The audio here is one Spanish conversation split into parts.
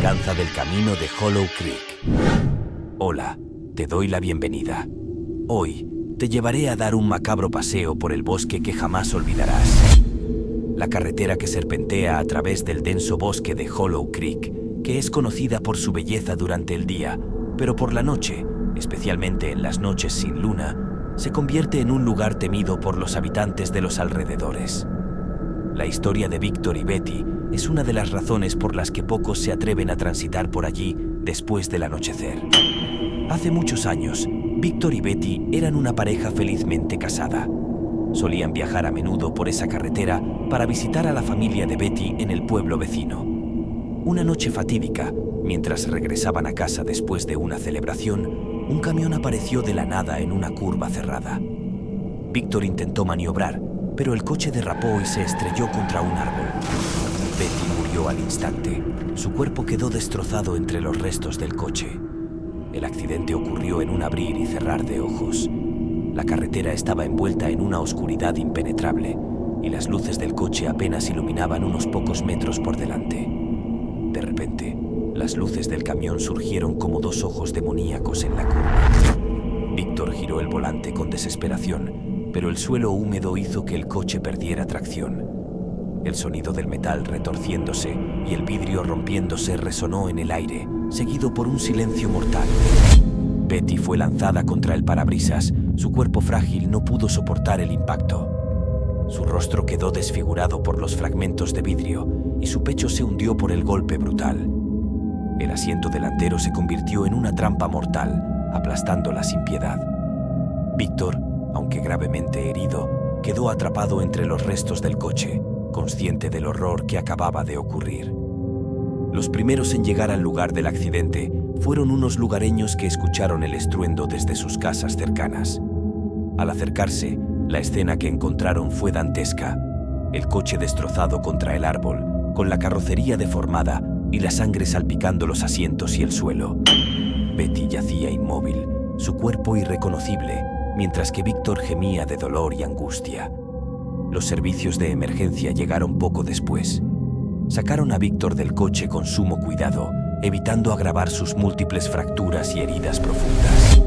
venganza del camino de Hollow Creek. Hola, te doy la bienvenida. Hoy te llevaré a dar un macabro paseo por el bosque que jamás olvidarás. La carretera que serpentea a través del denso bosque de Hollow Creek, que es conocida por su belleza durante el día, pero por la noche, especialmente en las noches sin luna, se convierte en un lugar temido por los habitantes de los alrededores. La historia de Victor y Betty es una de las razones por las que pocos se atreven a transitar por allí después del anochecer. Hace muchos años, Victor y Betty eran una pareja felizmente casada. Solían viajar a menudo por esa carretera para visitar a la familia de Betty en el pueblo vecino. Una noche fatídica, mientras regresaban a casa después de una celebración, un camión apareció de la nada en una curva cerrada. Victor intentó maniobrar, pero el coche derrapó y se estrelló contra un árbol. Betty murió al instante. Su cuerpo quedó destrozado entre los restos del coche. El accidente ocurrió en un abrir y cerrar de ojos. La carretera estaba envuelta en una oscuridad impenetrable y las luces del coche apenas iluminaban unos pocos metros por delante. De repente, las luces del camión surgieron como dos ojos demoníacos en la curva. Victor giró el volante con desesperación, pero el suelo húmedo hizo que el coche perdiera tracción. El sonido del metal retorciéndose y el vidrio rompiéndose resonó en el aire, seguido por un silencio mortal. Betty fue lanzada contra el parabrisas. Su cuerpo frágil no pudo soportar el impacto. Su rostro quedó desfigurado por los fragmentos de vidrio y su pecho se hundió por el golpe brutal. El asiento delantero se convirtió en una trampa mortal, aplastándola sin piedad. Víctor, aunque gravemente herido, quedó atrapado entre los restos del coche, consciente del horror que acababa de ocurrir. Los primeros en llegar al lugar del accidente fueron unos lugareños que escucharon el estruendo desde sus casas cercanas. Al acercarse, la escena que encontraron fue dantesca: el coche destrozado contra el árbol, con la carrocería deformada y la sangre salpicando los asientos y el suelo. Betty yacía inmóvil, su cuerpo irreconocible, mientras que Víctor gemía de dolor y angustia. Los servicios de emergencia llegaron poco después. Sacaron a Víctor del coche con sumo cuidado, evitando agravar sus múltiples fracturas y heridas profundas.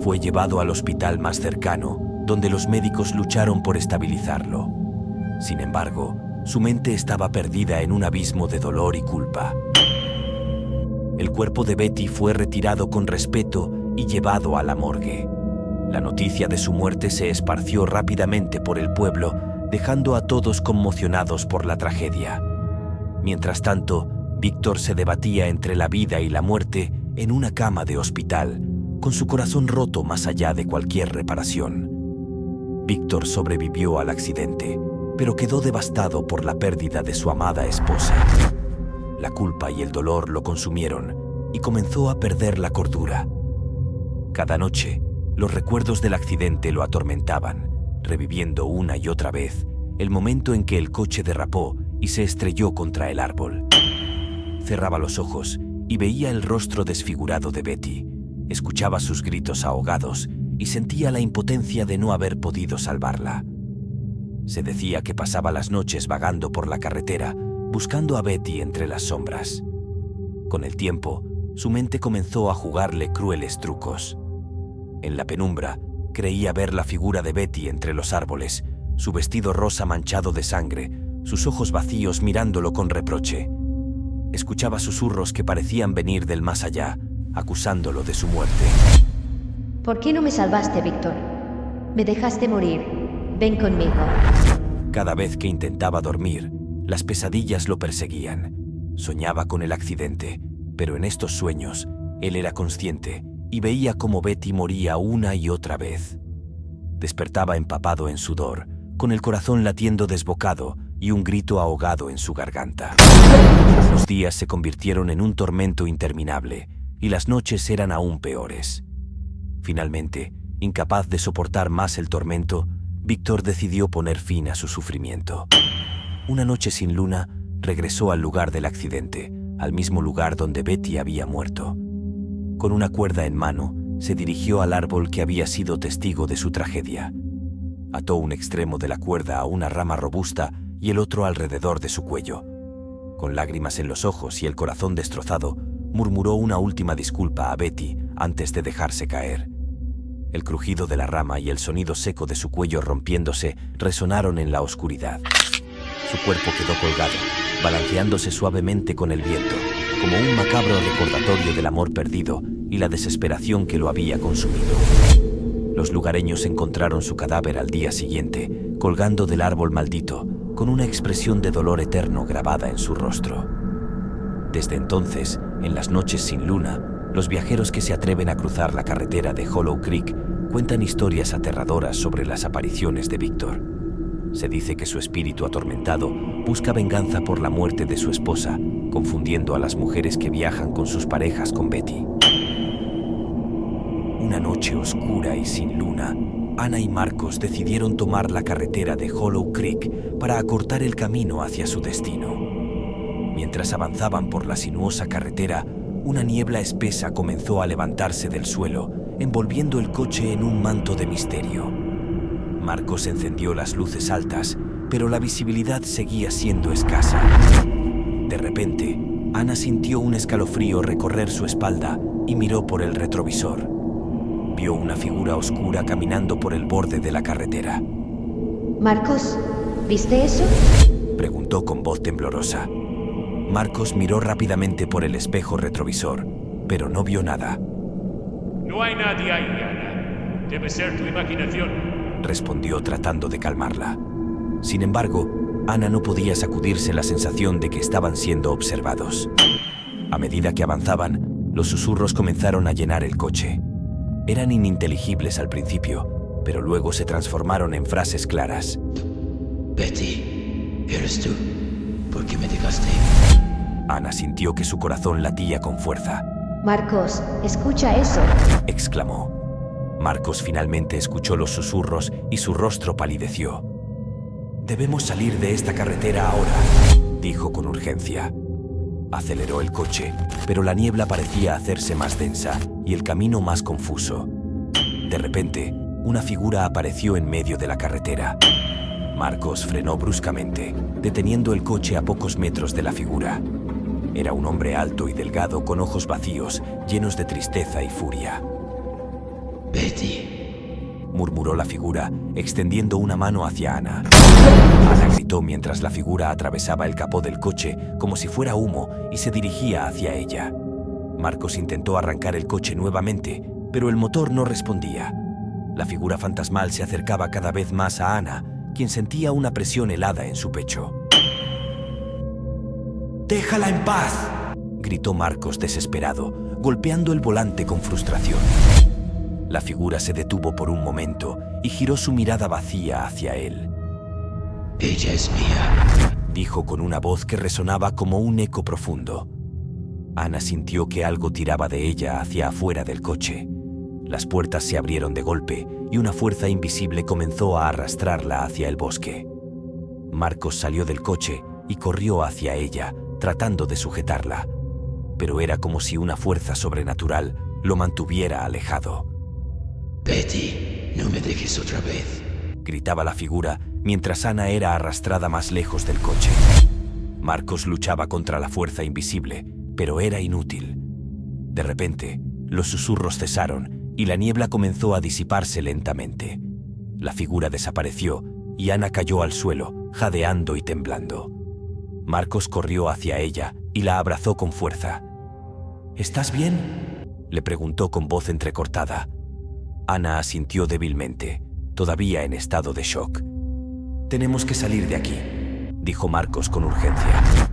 Fue llevado al hospital más cercano, donde los médicos lucharon por estabilizarlo. Sin embargo, su mente estaba perdida en un abismo de dolor y culpa. El cuerpo de Betty fue retirado con respeto y llevado a la morgue. La noticia de su muerte se esparció rápidamente por el pueblo, dejando a todos conmocionados por la tragedia. Mientras tanto, Víctor se debatía entre la vida y la muerte en una cama de hospital, con su corazón roto más allá de cualquier reparación. Víctor sobrevivió al accidente, pero quedó devastado por la pérdida de su amada esposa. La culpa y el dolor lo consumieron y comenzó a perder la cordura. Cada noche, los recuerdos del accidente lo atormentaban, reviviendo una y otra vez el momento en que el coche derrapó y se estrelló contra el árbol. Cerraba los ojos y veía el rostro desfigurado de Betty, escuchaba sus gritos ahogados y sentía la impotencia de no haber podido salvarla. Se decía que pasaba las noches vagando por la carretera, buscando a Betty entre las sombras. Con el tiempo, su mente comenzó a jugarle crueles trucos. En la penumbra, creía ver la figura de Betty entre los árboles, su vestido rosa manchado de sangre, sus ojos vacíos mirándolo con reproche. Escuchaba susurros que parecían venir del más allá, acusándolo de su muerte. ¿Por qué no me salvaste, Víctor? Me dejaste morir. Ven conmigo. Cada vez que intentaba dormir, las pesadillas lo perseguían. Soñaba con el accidente, pero en estos sueños, él era consciente y veía cómo Betty moría una y otra vez. Despertaba empapado en sudor, con el corazón latiendo desbocado y un grito ahogado en su garganta. Los días se convirtieron en un tormento interminable y las noches eran aún peores. Finalmente, incapaz de soportar más el tormento, Víctor decidió poner fin a su sufrimiento. Una noche sin luna, regresó al lugar del accidente, al mismo lugar donde Betty había muerto. Con una cuerda en mano, se dirigió al árbol que había sido testigo de su tragedia. Ató un extremo de la cuerda a una rama robusta y el otro alrededor de su cuello. Con lágrimas en los ojos y el corazón destrozado, murmuró una última disculpa a Betty antes de dejarse caer. El crujido de la rama y el sonido seco de su cuello rompiéndose resonaron en la oscuridad. Su cuerpo quedó colgado, balanceándose suavemente con el viento, como un macabro recordatorio del amor perdido y la desesperación que lo había consumido. Los lugareños encontraron su cadáver al día siguiente, colgando del árbol maldito, con una expresión de dolor eterno grabada en su rostro. Desde entonces, en las noches sin luna, los viajeros que se atreven a cruzar la carretera de Hollow Creek cuentan historias aterradoras sobre las apariciones de Víctor. Se dice que su espíritu atormentado busca venganza por la muerte de su esposa, confundiendo a las mujeres que viajan con sus parejas con Betty. Una noche oscura y sin luna, Ana y Marcos decidieron tomar la carretera de Hollow Creek para acortar el camino hacia su destino. Mientras avanzaban por la sinuosa carretera, una niebla espesa comenzó a levantarse del suelo, envolviendo el coche en un manto de misterio. Marcos encendió las luces altas, pero la visibilidad seguía siendo escasa. De repente, Ana sintió un escalofrío recorrer su espalda y miró por el retrovisor. Vio una figura oscura caminando por el borde de la carretera. Marcos, ¿viste eso? Preguntó con voz temblorosa. Marcos miró rápidamente por el espejo retrovisor, pero no vio nada. No hay nadie ahí, Ana. Debe ser tu imaginación, respondió tratando de calmarla. Sin embargo, Ana no podía sacudirse la sensación de que estaban siendo observados. A medida que avanzaban, los susurros comenzaron a llenar el coche. Eran ininteligibles al principio, pero luego se transformaron en frases claras. Betty, ¿eres tú? ¿Por qué me dejaste? Ana sintió que su corazón latía con fuerza. Marcos, escucha eso. Exclamó. Marcos finalmente escuchó los susurros y su rostro palideció. «Debemos salir de esta carretera ahora», dijo con urgencia. Aceleró el coche, pero la niebla parecía hacerse más densa y el camino más confuso. De repente, una figura apareció en medio de la carretera. Marcos frenó bruscamente, deteniendo el coche a pocos metros de la figura. Era un hombre alto y delgado con ojos vacíos, llenos de tristeza y furia. Betty, murmuró la figura, extendiendo una mano hacia Ana. Ana gritó mientras la figura atravesaba el capó del coche como si fuera humo y se dirigía hacia ella. Marcos intentó arrancar el coche nuevamente, pero el motor no respondía. La figura fantasmal se acercaba cada vez más a Ana, quien sentía una presión helada en su pecho. «¡Déjala en paz!», gritó Marcos desesperado, golpeando el volante con frustración. La figura se detuvo por un momento y giró su mirada vacía hacia él. ella es mía, dijo con una voz que resonaba como un eco profundo. Ana sintió que algo tiraba de ella hacia afuera del coche. Las puertas se abrieron de golpe y una fuerza invisible comenzó a arrastrarla hacia el bosque. Marcos salió del coche y corrió hacia ella, tratando de sujetarla. Pero era como si una fuerza sobrenatural lo mantuviera alejado. Betty, no me dejes otra vez, gritaba la figura mientras Ana era arrastrada más lejos del coche. Marcos luchaba contra la fuerza invisible, pero era inútil. De repente, los susurros cesaron y la niebla comenzó a disiparse lentamente. La figura desapareció y Ana cayó al suelo, jadeando y temblando. Marcos corrió hacia ella y la abrazó con fuerza. «¿Estás bien?», le preguntó con voz entrecortada. Ana asintió débilmente, todavía en estado de shock. «Tenemos que salir de aquí», dijo Marcos con urgencia.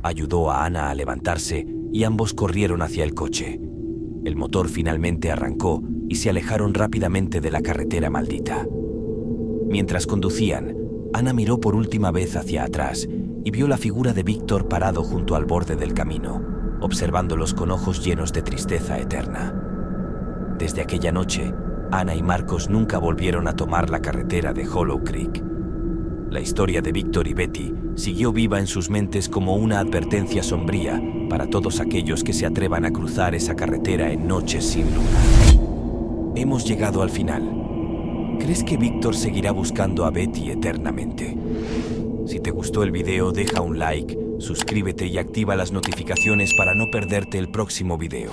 Ayudó a Ana a levantarse y ambos corrieron hacia el coche. El motor finalmente arrancó y se alejaron rápidamente de la carretera maldita. Mientras conducían, Ana miró por última vez hacia atrás y vio la figura de Víctor parado junto al borde del camino, observándolos con ojos llenos de tristeza eterna. Desde aquella noche, Ana y Marcos nunca volvieron a tomar la carretera de Hollow Creek. La historia de Víctor y Betty siguió viva en sus mentes como una advertencia sombría para todos aquellos que se atrevan a cruzar esa carretera en noches sin luna. Hemos llegado al final. ¿Crees que Víctor seguirá buscando a Betty eternamente? Si te gustó el video, deja un like, Suscríbete y activa las notificaciones para no perderte el próximo video.